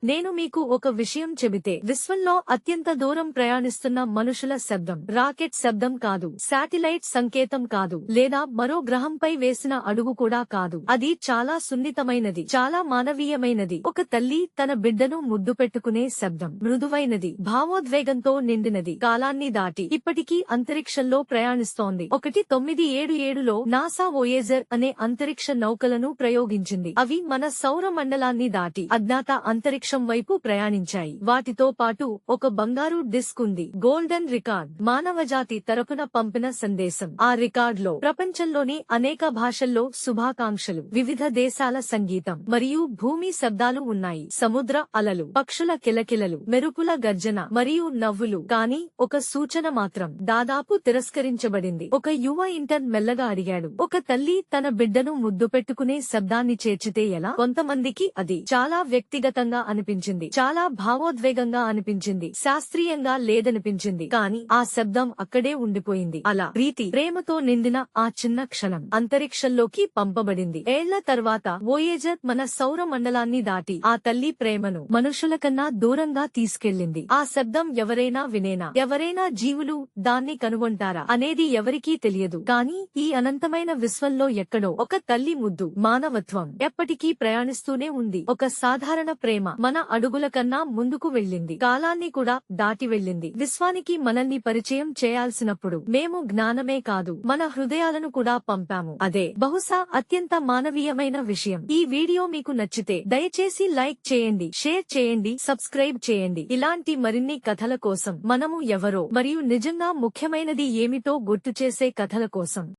నేను మీకు ఒక విషయం చెబితే విశ్వంలో అత్యంత దూరం ప్రయాణిస్తున్న మనుషుల శబ్దం రాకెట్ శబ్దం కాదు, శాటిలైట్ సంకేతం కాదు, లేదా మరో గ్రహంపై వేసిన అడుగు కూడా కాదు. అది చాలా సున్నితమైనది, చాలా మానవీయమైనది. ఒక తల్లి తన బిడ్డను ముద్దు పెట్టుకునే శబ్దం. మృదువైనది, భావోద్వేగంతో నిండినది. కాలాన్ని దాటి ఇప్పటికీ అంతరిక్షంలో ప్రయాణిస్తోంది. 1977లో నాసా వోయేజర్ అనే అంతరిక్ష నౌకలను ప్రయోగించింది. అవి మన సౌర మండలాన్ని దాటి అజ్ఞాత అంతరిక్షం వైపు ప్రయాణించాయి. వాటితో పాటు ఒక బంగారు డిస్క్ ఉంది, గోల్డెన్ రికార్డ్. మానవజాతి తరపున పంపిన సందేశం. ఆ రికార్డులో ప్రపంచంలోని అనేక భాషల్లో శుభాకాంక్షలు, వివిధ దేశాల సంగీతం మరియు భూమి శబ్దాలు ఉన్నాయి. సముద్ర అలలు, పక్షుల కిలకిలలు, మెరుపుల గర్జన మరియు నవ్వులు. కానీ ఒక సూచన మాత్రం దాదాపు తిరస్కరించబడింది. ఒక యువ ఇంటర్న్ మెల్లగా అడిగాడు, ఒక తల్లి తన బిడ్డను ముద్దు పెట్టుకునే శబ్దాన్ని చేర్చితే ఎలా? కొంతమందికి అది చాలా వ్యక్తిగతంగా అనిపించింది, చాలా భావోద్వేగంగా అనిపించింది, శాస్త్రీయంగా లేదనిపించింది. కానీ ఆ శబ్దం అక్కడే ఉండిపోయింది. అలా ప్రీతి, ప్రేమతో నిండిన ఆ చిన్న క్షణం అంతరిక్షంలోకి పంపబడింది. ఏళ్ల తర్వాత వోయేజర్ మన సౌర మండలాన్ని దాటి ఆ తల్లి ప్రేమను మనుషుల కన్నా దూరంగా తీసుకెళ్లింది. ఆ శబ్దం ఎవరైనా వినేనా? ఎవరైనా జీవులు దాన్ని కనుగొంటారా అనేది ఎవరికీ తెలియదు. కానీ ఈ అనంతమైన విశ్వంలో ఎక్కడో ఒక తల్లి ముద్దు, మానవత్వం ఎప్పటికీ ప్రయాణిస్తూనే ఉంది. ఒక సాధారణ ప్రేమ మన అడుగుల కన్నా ముందుకు వెళ్ళింది, కాలాన్ని కూడా దాటి వెళ్ళింది. విశ్వానికి మనల్ని పరిచయం చేయాల్సినప్పుడు మేము జ్ఞానమే కాదు, మన హృదయాలను కూడా పంపాము. అదే బహుశా అత్యంత మానవీయమైన విషయం. ఈ వీడియో మీకు నచ్చితే దయచేసి లైక్ చేయండి, షేర్ చేయండి, సబ్స్క్రైబ్ చేయండి. ఇలాంటి మరిన్ని కథల కోసం, మనము ఎవరో మరియు నిజంగా ముఖ్యమైనది ఏమిటో గుర్తుచేసే కథల కోసం.